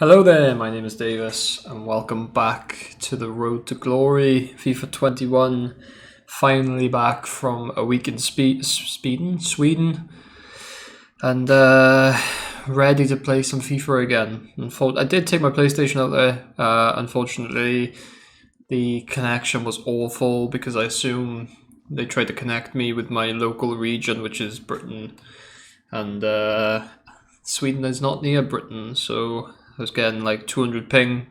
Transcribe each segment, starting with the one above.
Hello there, my name is Davis, and welcome back to the Road to Glory FIFA 21. Finally back from a week in Sweden, and ready to play some FIFA again. I did take my PlayStation out there. Unfortunately, the connection was awful because I assume they tried to connect me with my local region, which is Britain, and Sweden is not near Britain, so I was getting like 200 ping,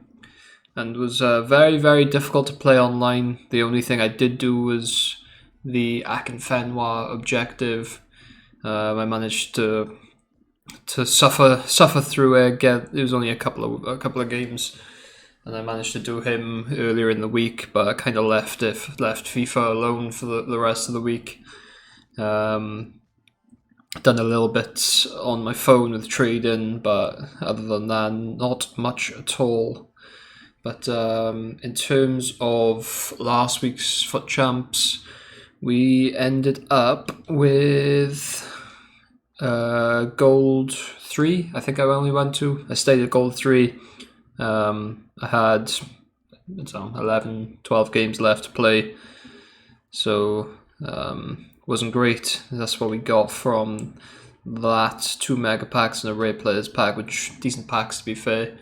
and was very, very difficult to play online. The only thing I did do was the Akinfenwa objective. I managed to suffer through it. It was only a couple of games, and I managed to do him earlier in the week, but I kind of left FIFA alone for the rest of the week. Done a little bit on my phone with trading, but other than that, not much at all. But in terms of last week's FUT Champs, we ended up with Gold 3. I think I stayed at Gold 3. I had 11, 12 games left to play, so wasn't great. That's what we got from that. 2 mega packs and a rare players pack, which decent packs to be fair,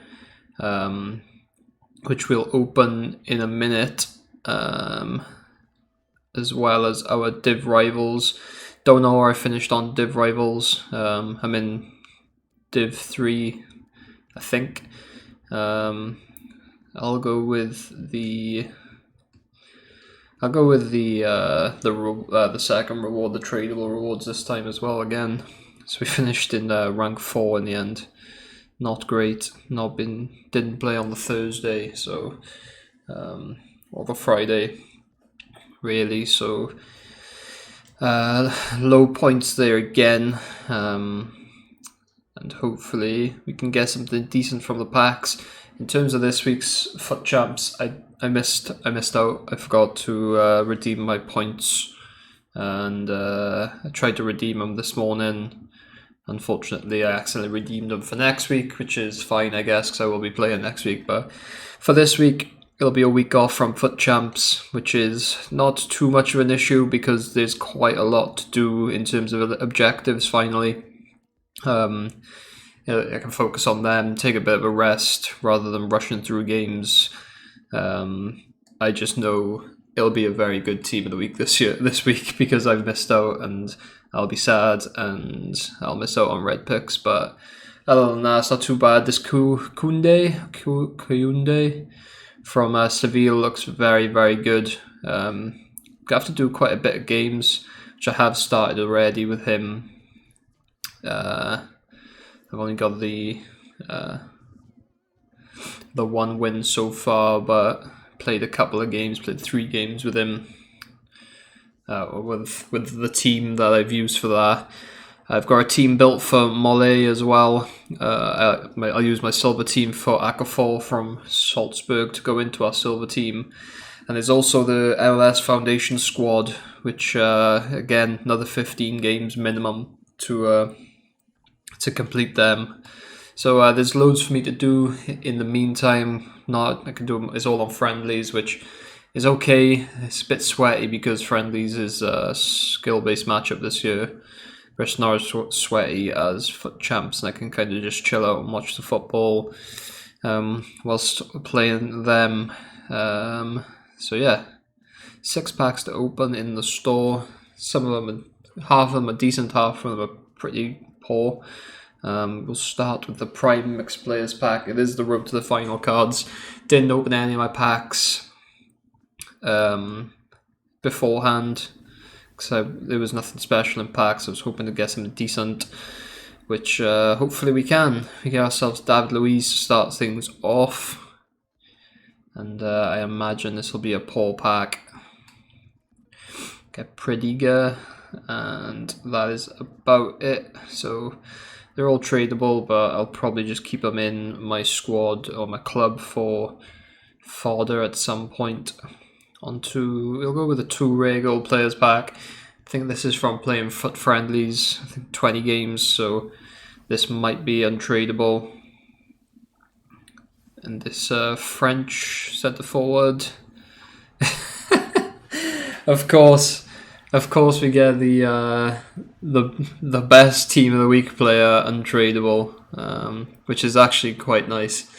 which we'll open in a minute, as well as our Div Rivals. Don't know where I finished on Div Rivals. I'm in Div 3, I think. I'll go with the second reward, the tradable rewards this time as well again. So we finished in rank 4 in the end. Not great. Didn't play on the Thursday, so or the Friday, really. So low points there again, and hopefully we can get something decent from the packs. In terms of this week's FUT Champs, I missed out. I forgot to redeem my points, and I tried to redeem them this morning. Unfortunately, I accidentally redeemed them for next week, which is fine, I guess, because I will be playing next week. But for this week, it'll be a week off from FUT Champs, which is not too much of an issue because there's quite a lot to do in terms of objectives finally. I can focus on them, take a bit of a rest rather than rushing through games. I just know it'll be a very good team of the week this week because I've missed out, and I'll be sad and I'll miss out on red picks. But other than that, it's not too bad. This Koundé from Seville looks very, very good. I have to do quite a bit of games, which I have started already with him. I've only got the one win so far, but played a couple of games, played 3 games with him, with the team that I've used for that. I've got a team built for Mole as well. I'll use my silver team for Ackerfall from Salzburg to go into our silver team. And there's also the MLS Foundation squad, which again, another 15 games minimum to complete them. So there's loads for me to do in the meantime. I can do it's all on friendlies, which is okay. It's a bit sweaty because friendlies is a skill-based matchup this year. But it's not as sweaty as FUT Champs, and I can kind of just chill out and watch the football whilst playing them. So yeah, 6 packs to open in the store. Half of them are decent, half of them are pretty poor. We'll start with the Prime Mixed Players pack. It is the road to the final cards. Didn't open any of my packs beforehand because there was nothing special in packs. I was hoping to get something decent, which hopefully we can. We get ourselves David Luiz to start things off, and I imagine this will be a poor pack. Get Prediger, and that is about it. So they're all tradable, but I'll probably just keep them in my squad or my club for fodder at some point. We'll go with a 2 rare gold players pack. I think this is from playing FUT friendlies, I think 20 games, so this might be untradeable. And this French centre forward. Of course, we get the best team of the week player untradeable, which is actually quite nice.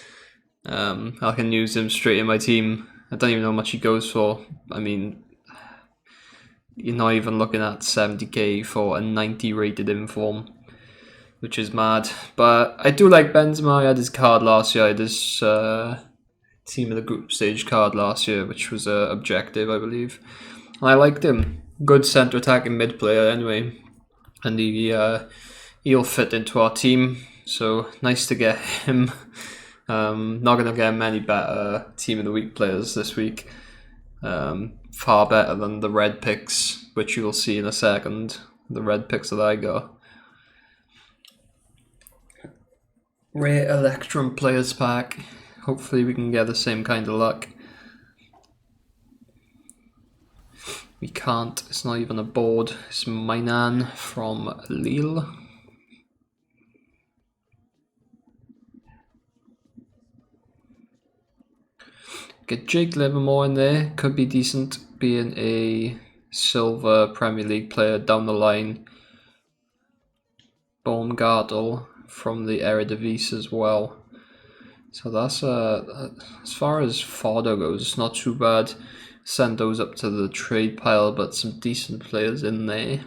I can use him straight in my team. I don't even know how much he goes for. I mean, you're not even looking at 70k for a 90 rated inform, which is mad. But I do like Benzema. I had his card last year. I had his team of the group stage card last year, which was objective, I believe. I liked him. Good centre attacking mid player anyway. And he'll fit into our team. So nice to get him. Not going to get many better team of the week players this week. Far better than the red picks, which you will see in a second. The red picks that I got. Rare Electrum Players Pack. Hopefully we can get the same kind of luck. We can't, it's not even a board. It's Mainan from Lille. Get Jake Livermore in there, could be decent being a silver Premier League player down the line. Baumgartel from the Eredivisie as well. So that's as far as fodder goes, it's not too bad. Send those up to the trade pile, but some decent players in there.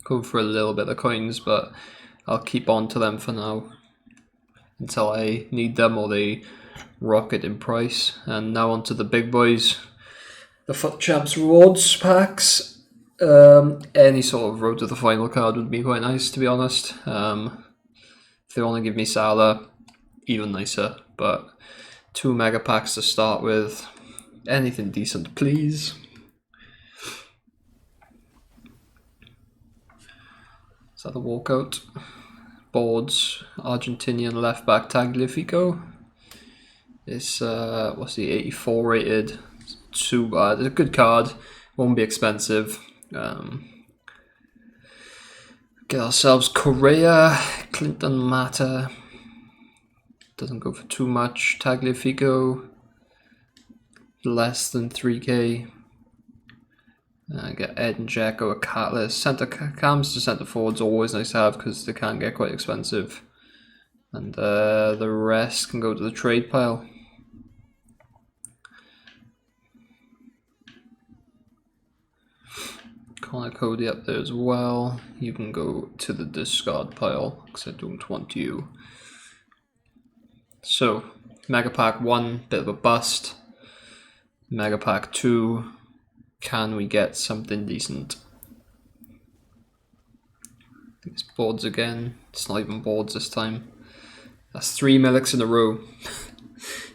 Go for a little bit of coins, but I'll keep on to them for now until I need them or they rocket in price. And now on to the big boys. The Foot Champs rewards packs. Any sort of road to the final card would be quite nice, to be honest. If they only give me Salah, even nicer. But 2 mega packs to start with. Anything decent, please. Is that the walkout? Boards, Argentinian left back Tagliafico. It's what's the 84 rated? It's too bad. It's a good card. Won't be expensive. Get ourselves Correa, Clinton Mata. Doesn't go for too much. Tagliafico. Less than 3k. Get Ed and Jacko, a Catalyst. Centre cams to centre forwards always nice to have because they can get quite expensive. And the rest can go to the trade pile. Connor Cody up there as well. You can go to the discard pile because I don't want you. So, Mega Pack 1, bit of a bust. Mega Pack 2, can we get something decent? It's boards again. It's not even boards this time. That's 3 Milics in a row.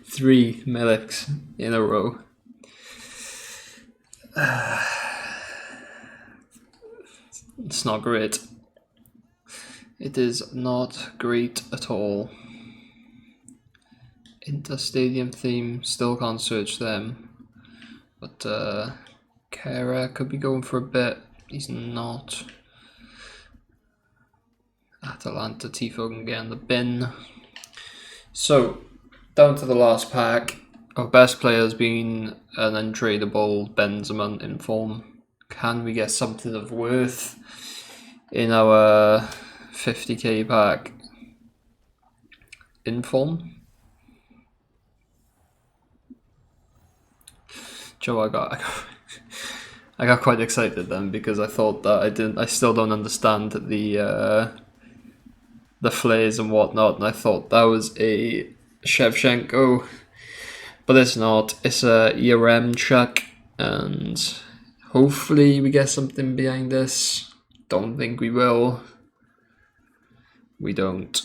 3 Milics in a row. It's not great. It is not great at all. Inter Stadium theme, still can't search them. But Kara could be going for a bit. He's not. Atalanta Tifo can get in the bin. So, down to the last pack. Our best player has been an untradeable Benzema in form. Can we get something of worth in our 50k pack in form? Joe, I got quite excited then because I thought that I still don't understand the flares and whatnot, and I thought that was a Shevchenko, but it's not. It's a Yaremchuk, and hopefully we get something behind this. Don't think we will. We don't.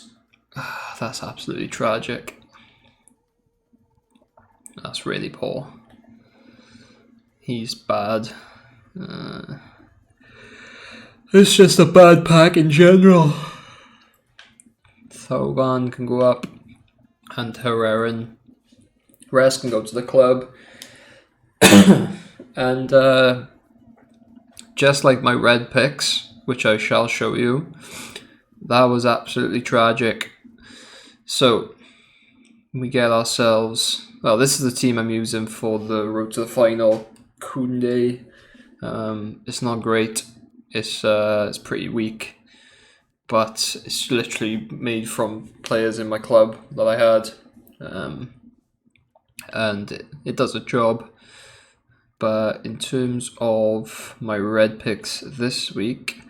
That's absolutely tragic. That's really poor. He's bad. It's just a bad pack in general. Thoban can go up, and Herrera. Rest can go to the club. And just like my red picks, which I shall show you, that was absolutely tragic. So, we get ourselves. Well, this is the team I'm using for the road to the final. Koundé. It's not great. It's pretty weak, but it's literally made from players in my club that I had, and it does a job. But in terms of my red picks this week,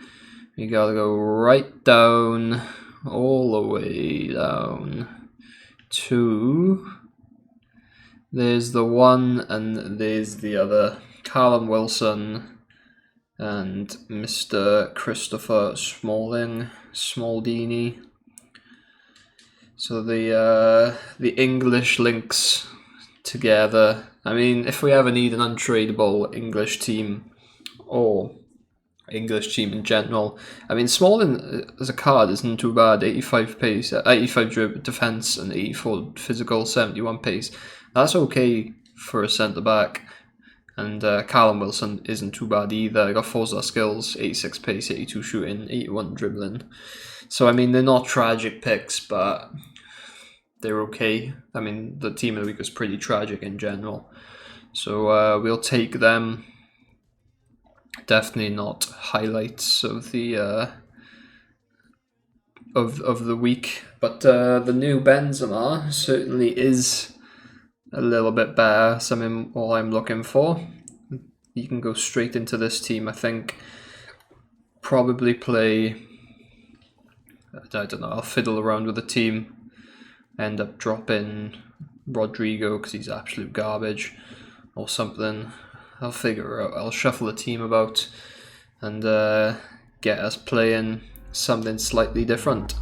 you gotta go right down, all the way down to. There's the one and there's the other. Callum Wilson and Mr. Christopher Smaldini. So the English links together. I mean, if we ever need an untradeable English team or English team in general, I mean, Smalling as a card isn't too bad. 85 pace, 85 defense, and 84 physical, 71 pace. That's okay for a centre back. And Callum Wilson isn't too bad either. I got 4-star skills, 86 pace, 82 shooting, 81 dribbling. So, I mean, they're not tragic picks, but they're okay. I mean, the team of the week was pretty tragic in general. So, we'll take them. Definitely not highlights of the of the week. But the new Benzema certainly is a little bit better. Something all I'm looking for. You can go straight into this team, I think. Probably play. I don't know. I'll fiddle around with the team. End up dropping Rodrigo because he's absolute garbage, or something. I'll figure it out. I'll shuffle the team about and get us playing something slightly different.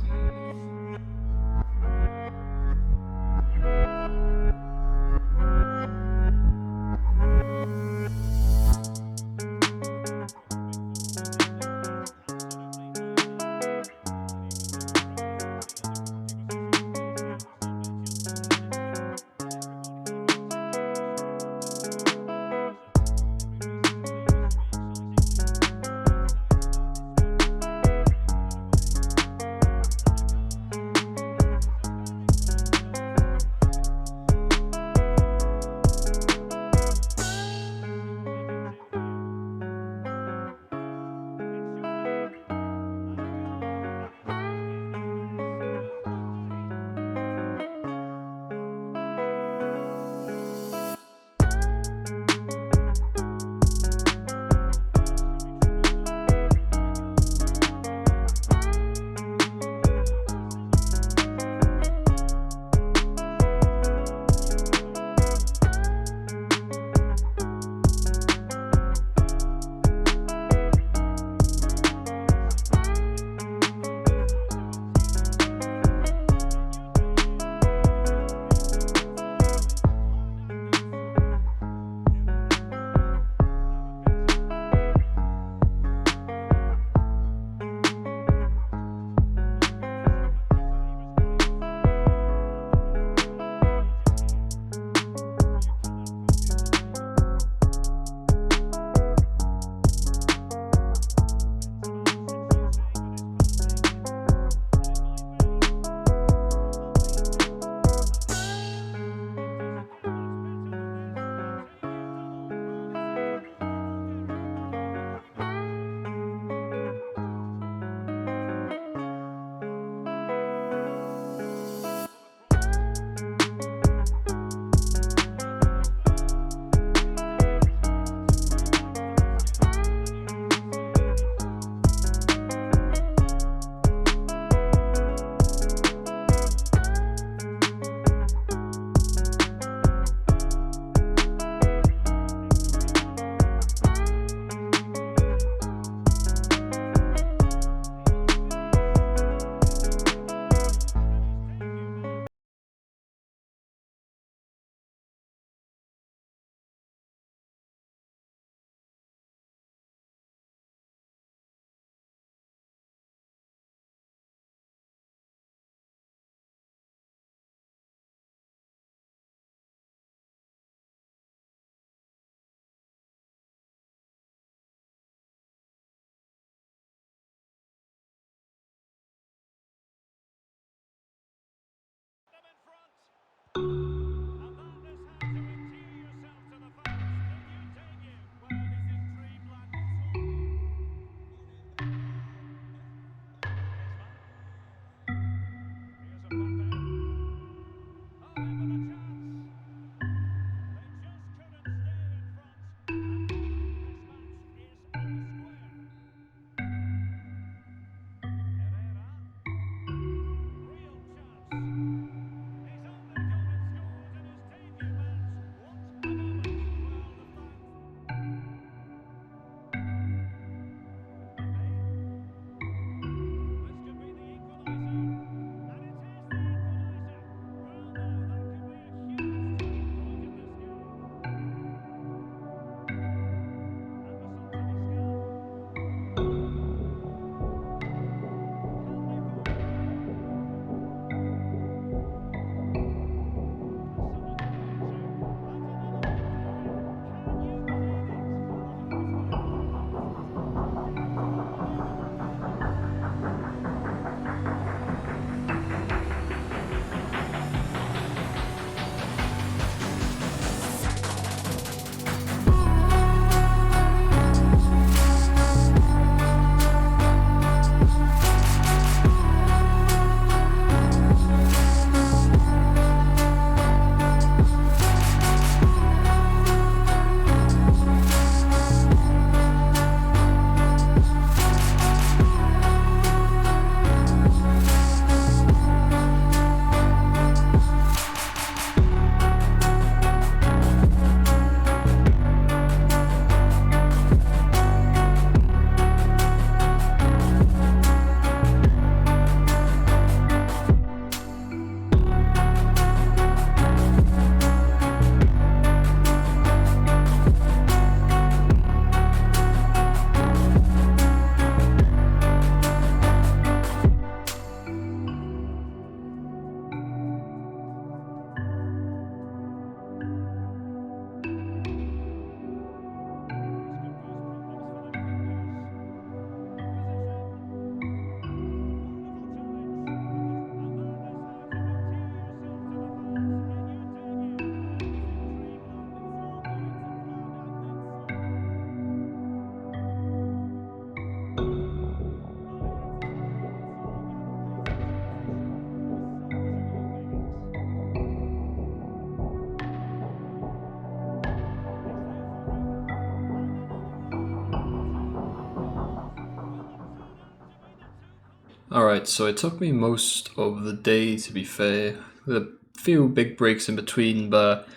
Alright, so it took me most of the day, to be fair, with a few big breaks in between, but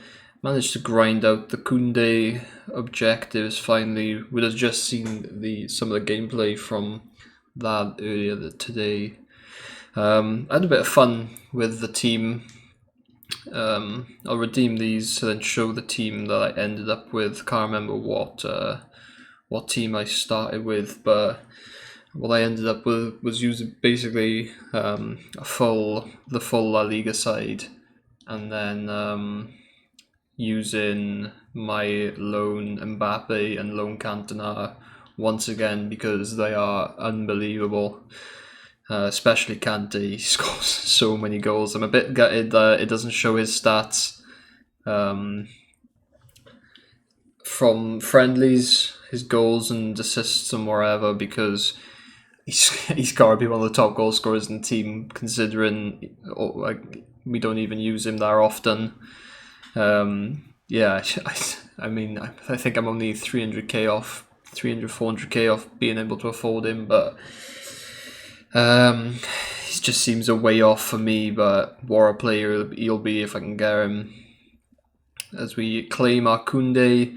managed to grind out the Kunde objectives finally. We'd have just seen some of the gameplay from that earlier today. I had a bit of fun with the team. I'll redeem these and then show the team that I ended up with. Can't remember what team I started with, but what I ended up with was using basically the full La Liga side, and then using my lone Mbappe and lone Cantona once again because they are unbelievable. Especially Kante, he scores so many goals. I'm a bit gutted that it doesn't show his stats from friendlies, his goals and assists and wherever, because he's got to be one of the top goal scorers in the team, considering we don't even use him that often. Yeah, I mean, I think I'm only 400k off being able to afford him, but he just seems a way off for me. But what a player he'll be if I can get him. As we claim our Kunde,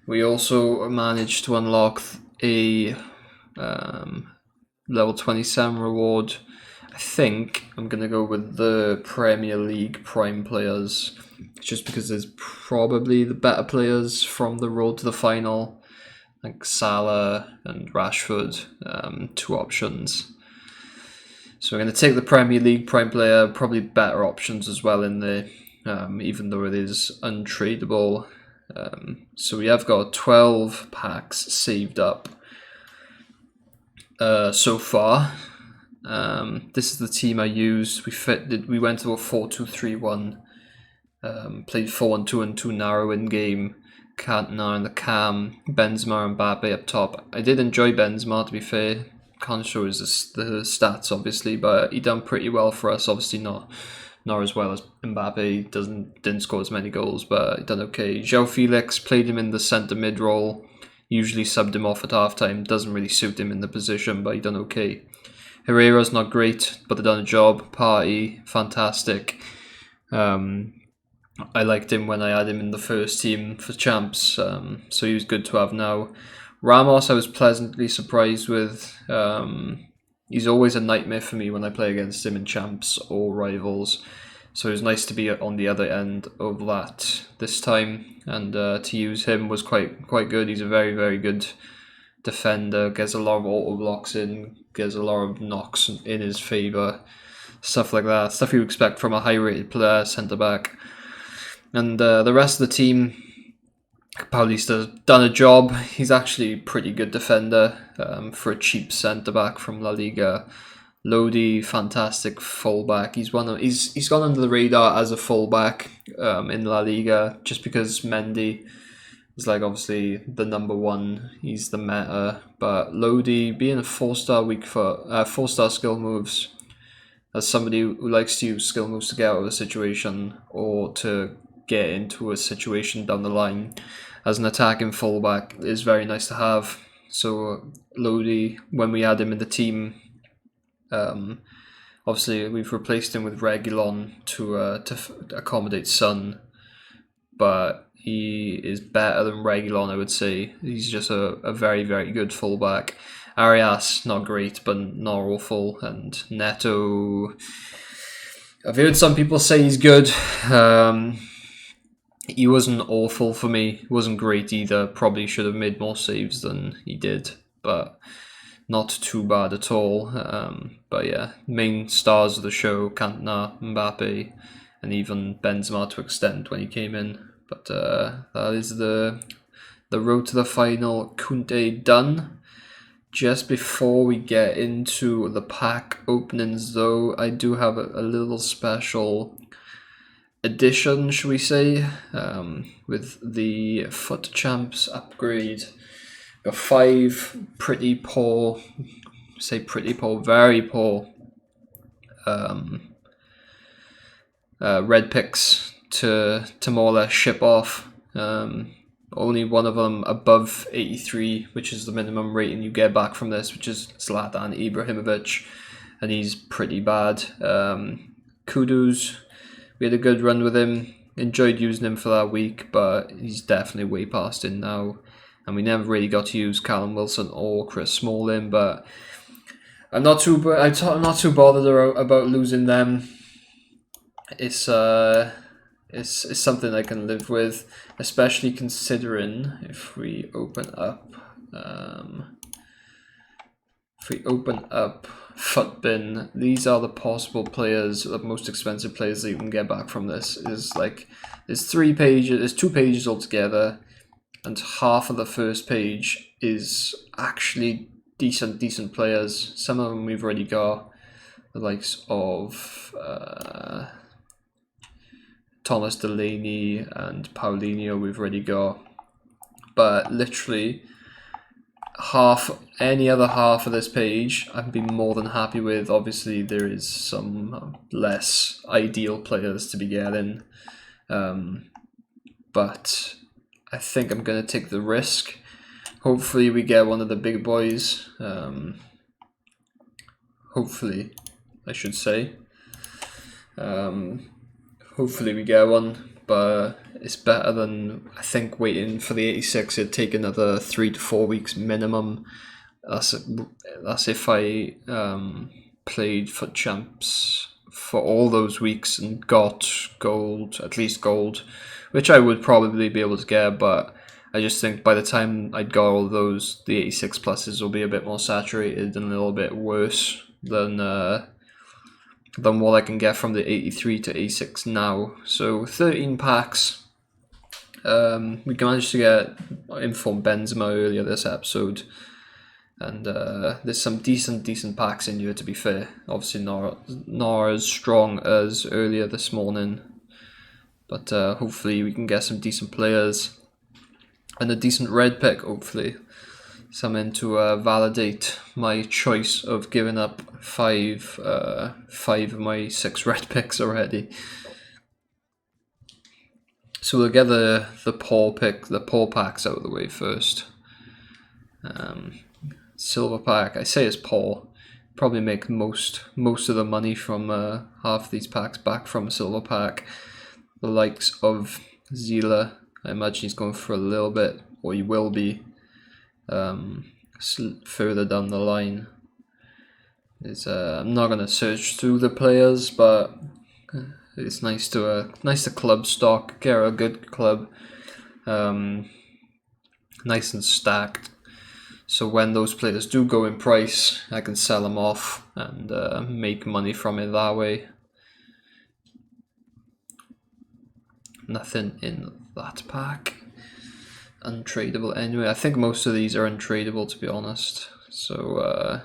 we also managed to unlock a level 27 reward. I think I'm going to go with the Premier League prime players, just because there's probably the better players from the road to the final, like Salah and Rashford, 2 options. So we're going to take the Premier League prime player, probably better options as well in there, even though it is untradeable. So we have got 12 packs saved up so far. This is the team I used. We went to a 4-2-3-1. Played 4-1-2-2 narrow in game. Cantona and the cam. Benzema and Mbappe up top. I did enjoy Benzema, to be fair. Can't show his the stats obviously, but he done pretty well for us. Obviously not as well as Mbappe. Didn't score as many goals, but he done okay. João Felix, played him in the centre mid role. Usually subbed him off at halftime. Doesn't really suit him in the position, but he done okay. Herrera's not great, but they done a job. Party, fantastic. I liked him when I had him in the first team for champs, so he was good to have now. Ramos, I was pleasantly surprised with. He's always a nightmare for me when I play against him in champs or rivals, so it was nice to be on the other end of that this time, and to use him was quite good. He's a very, very good defender, gets a lot of auto blocks in, gets a lot of knocks in his favour, stuff like that, stuff you expect from a high rated player, centre back. And the rest of the team, Paulista's done a job. He's actually a pretty good defender for a cheap centre back from La Liga. Lodi, fantastic fullback. He's gone under the radar as a fullback in La Liga, just because Mendy is like obviously the number one. He's the meta, but Lodi being a 4-star weak foot, 4-star skill moves, as somebody who likes to use skill moves to get out of a situation or to get into a situation down the line as an attacking fullback, is very nice to have. So Lodi, when we had him in the team, obviously we've replaced him with Reguilon to accommodate Son, but he is better than Reguilon, I would say. He's just a very, very good fullback. Arias, not great, but not awful. And Neto, I've heard some people say he's good. He wasn't awful for me. He wasn't great either. Probably should have made more saves than he did, but not too bad at all. But yeah, main stars of the show, Cantona, Mbappe, and even Benzema to extent when he came in. But that is the road to the final. Kunde done. Just before we get into the pack openings though, I do have a little special edition, should we say, with the Foot Champs upgrade. Got 5 pretty poor, very poor red picks to more or less ship off. Only one of them above 83, which is the minimum rating you get back from this, which is Zlatan Ibrahimovic. and he's pretty bad. Kudos, we had a good run with him. Enjoyed using him for that week, but he's definitely way past it now. And we never really got to use Callum Wilson or Chris Smalling, but I'm not too bothered about losing them. It's something I can live with, especially considering if we open up Footbin, these are the possible players, the most expensive players that you can get back from this. There's 2 pages altogether, and half of the first page is actually decent players. Some of them we've already got, the likes of Thomas Delaney and Paulinho we've already got, but literally any other half of this page I'd be more than happy with. Obviously there is some less ideal players to be getting, but I think I'm going to take the risk. Hopefully we get one of the big boys. Hopefully, I should say. Hopefully we get one, but it's better than, I think, waiting for the 86. It'd take another 3 to 4 weeks minimum. That's if I played for champs for all those weeks and got gold, at least gold, which I would probably be able to get, but I just think by the time I'd got all those, the 86 pluses will be a bit more saturated and a little bit worse than what I can get from the 83 to 86 now. So 13 packs. We managed to get Informed Benzema earlier this episode, and there's some decent packs in here, to be fair. Obviously not as strong as earlier this morning, but hopefully we can get some decent players and a decent red pick, hopefully. Something to validate my choice of giving up five of my 6 red picks already. So we'll get the Paul packs out of the way first. Silver pack, I say it's Paul. Probably make most of the money from half these packs back from a silver pack. The likes of Zila, I imagine he's going for a little bit, or he will be. Further down the line. I'm not gonna search through the players, but it's nice to club stock, get a good club, nice and stacked. So when those players do go in price, I can sell them off and make money from it that way. Nothing in that pack. Untradeable anyway. I think most of these are untradeable, to be honest. So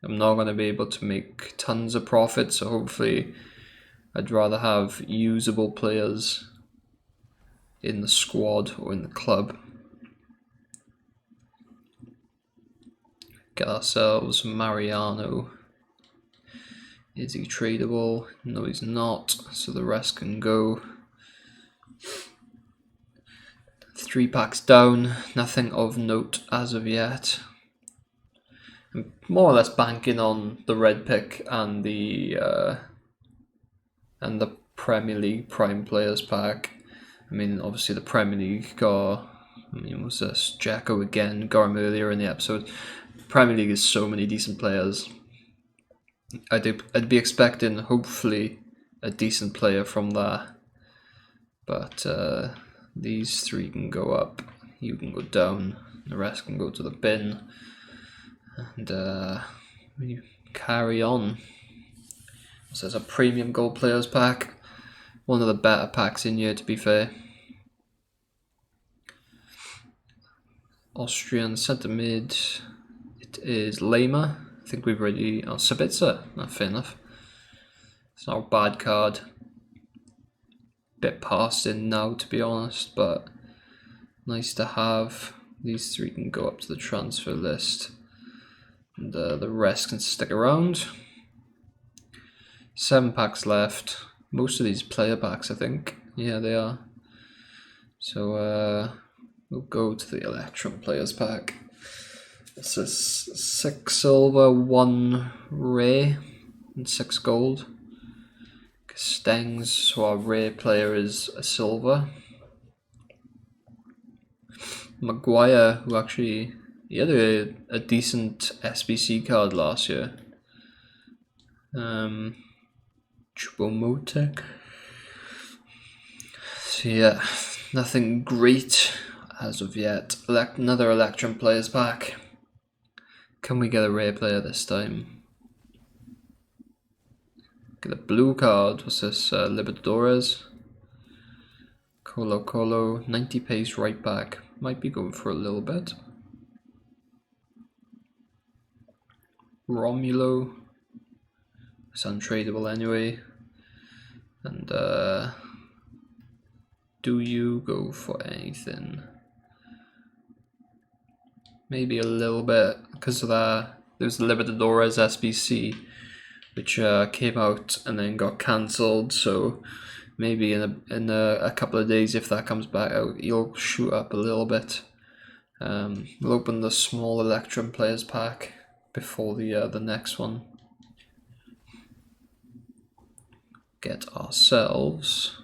I'm not going to be able to make tons of profit. So hopefully, I'd rather have usable players in the squad or in the club. Get ourselves Mariano. Is he tradable? No, he's not. So the rest can go. 3 packs down, nothing of note as of yet. I'm more or less banking on the red pick and the Premier League Prime Players pack. I mean, obviously the Premier League got, was this Jacko again? Got him earlier in the episode. Premier League is so many decent players. I'd be expecting hopefully a decent player from there, but these 3 can go up, you can go down, the rest can go to the bin, and we carry on. So there's a premium gold players pack, one of the better packs in here, to be fair. Austrian centre mid, it is Lema. I think we've already, Sabitzer, not fair enough. It's not a bad card. Bit past in now, to be honest, but nice to have. These 3 can go up to the transfer list, and the rest can stick around. 7 packs left. Most of these player packs, I think. Yeah, they are. So we'll go to the Electrum players pack. This is 6 silver, 1 ray, and 6 gold. Stengs, so our rare player is a silver. Maguire, who actually he had a decent SBC card last year. Choupo-Moting. So yeah, nothing great as of yet. Another Electrum players pack. Can we get a rare player this time? Get a blue card. What's this? Libertadores. Colo, 90 pace right back. Might be going for a little bit. Romulo. It's untradeable anyway. And do you go for anything? Maybe a little bit, because of that. There's the Libertadores SBC, which came out and then got cancelled. So maybe in a couple of days, if that comes back out, you'll shoot up a little bit. We'll open the small Electrum players pack before the next one. Get ourselves,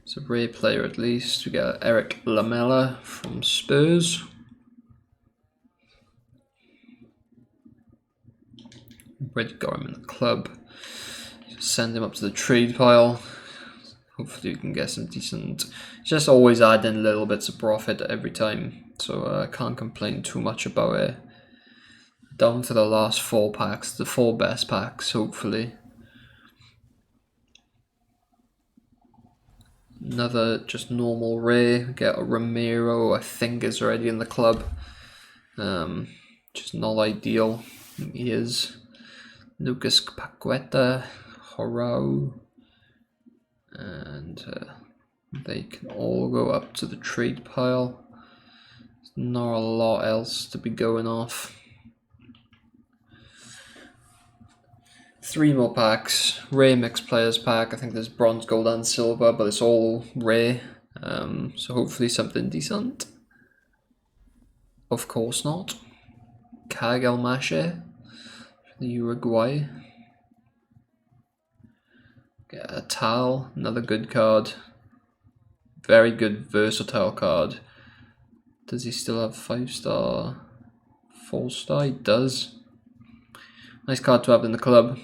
it's a rare player at least. We got Eric Lamela from Spurs. Already got him in the club. Just send him up to the trade pile. Hopefully we can get some decent. Just always add in little bits of profit every time, so I can't complain too much about it. Down to the last 4 packs, the 4 best packs, hopefully. Another just normal rare. Get a Ramiro, I think is already in the club. Just not ideal. He is. Lucas Paqueta, Horao, and they can all go up to the trade pile. There's not a lot else to be going off. 3 more packs. Rare mixed players pack. I think there's bronze, gold, and silver, but it's all rare. So hopefully something decent. Of course not. Kagelmashe for the Uruguay. Get a Tal, another good card. Very good versatile card. Does he still have 5-star? 4-star? He does. Nice card to have in the club.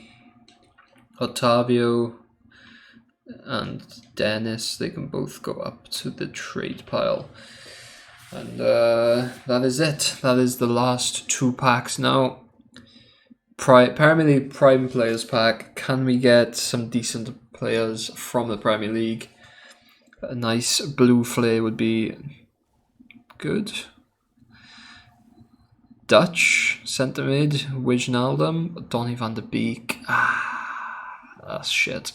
Otavio and Dennis, they can both go up to the trade pile. And that is it. That is the last 2 packs now. Premier League Prime Players pack. Can we get some decent players from the Premier League? A nice blue flare would be good. Dutch centre mid, Wijnaldum, Donny van de Beek. That's shit.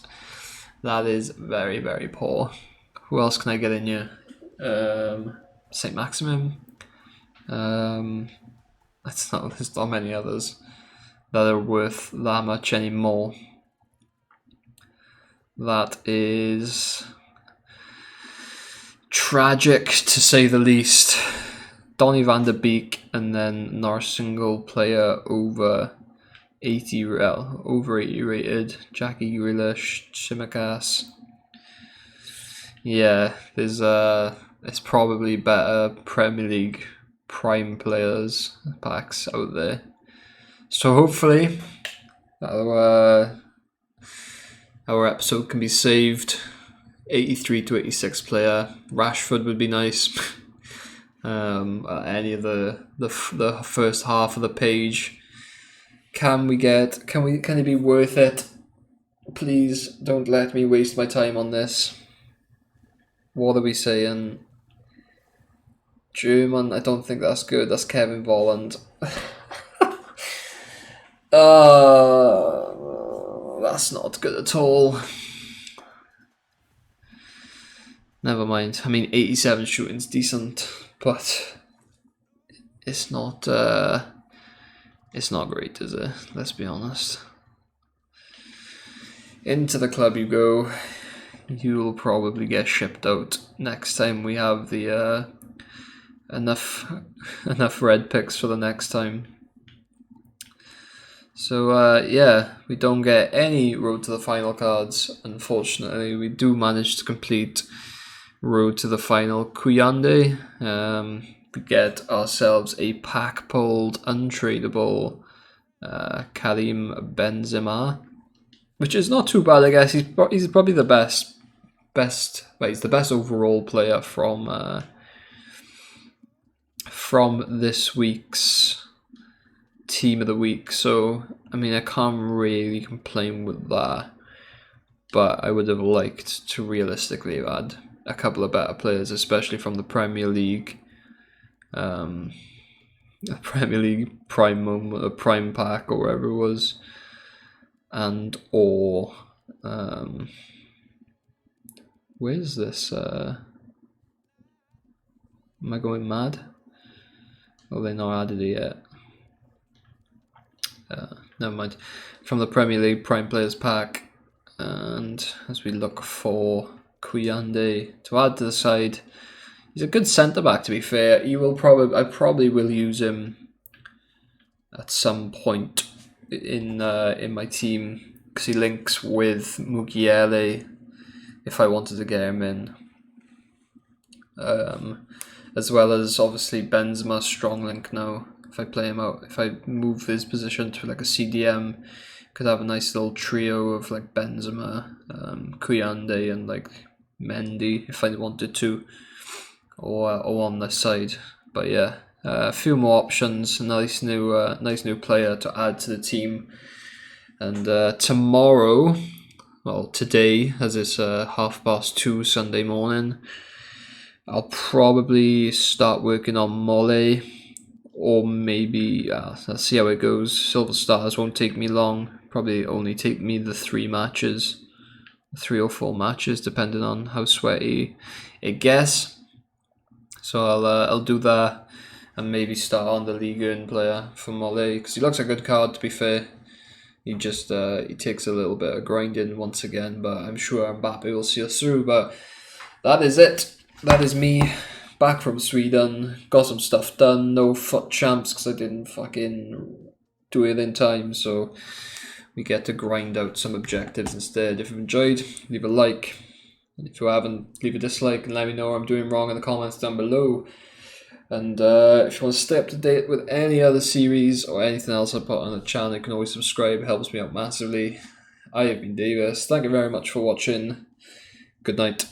That is very, very poor. Who else can I get in here? St. Maximin. There's not many others that are worth that much anymore. That is tragic to say the least. Donny van de Beek and then not a single player over 80 rated. Jackie Grealish, Tsimikas. Yeah, there's it's probably better Premier League Prime players packs out there. So hopefully our episode can be saved. 83 to 86 player. Rashford would be nice. Any of the first half of the page. Can it be worth it? Please don't let me waste my time on this. What are we saying? German, I don't think that's good. That's Kevin Volland. That's not good at all. Never mind. I mean, 87 shooting's decent, but it's not great, is it? Let's be honest. Into the club you go. You'll probably get shipped out next time we have the enough red picks for the next time. So yeah, we don't get any road to the final cards. Unfortunately, we do manage to complete road to the final Kuyande. We get ourselves a pack pulled untradeable Karim Benzema, which is not too bad, I guess. He's probably the best. Well, he's the best overall player from this week's team of the week. So I mean, I can't really complain with that. But I would have liked to realistically have had a couple of better players, especially from the Premier League. Premier League prime moment, a prime pack or whatever it was, and or where's this? Am I going mad? Oh, they not added it yet. Never mind. From the Premier League prime players pack, and as we look for Kuyande to add to the side. He's a good centre back, to be fair. I probably will use him at some point in my team because he links with Mugiele if I wanted to get him in, as well as obviously Benzema strong link now. If I play him out, if I move his position to like a CDM, could have a nice little trio of like Benzema, Kuyande, and like Mendy if I wanted to. Or on this side, but yeah, a few more options. A nice new player to add to the team. And tomorrow, well, today, as it's 2:30 Sunday morning, I'll probably start working on Mole, or maybe let's see how it goes. Silver Stars won't take me long. Probably only take me the 3 or 4 matches, depending on how sweaty it gets. So I'll do that and maybe start on the Ligue 1 player for Mole because he looks a good card, to be fair. He just he takes a little bit of grinding once again, but I'm sure Mbappe will see us through. But that is it. That is me back from Sweden. Got some stuff done. No FUT champs because I didn't fucking do it in time. So we get to grind out some objectives instead. If you've enjoyed, leave a like. And if you haven't, leave a dislike and let me know what I'm doing wrong in the comments down below. And if you want to stay up to date with any other series or anything else I put on the channel, you can always subscribe. It helps me out massively. I have been Davis. Thank you very much for watching. Good night.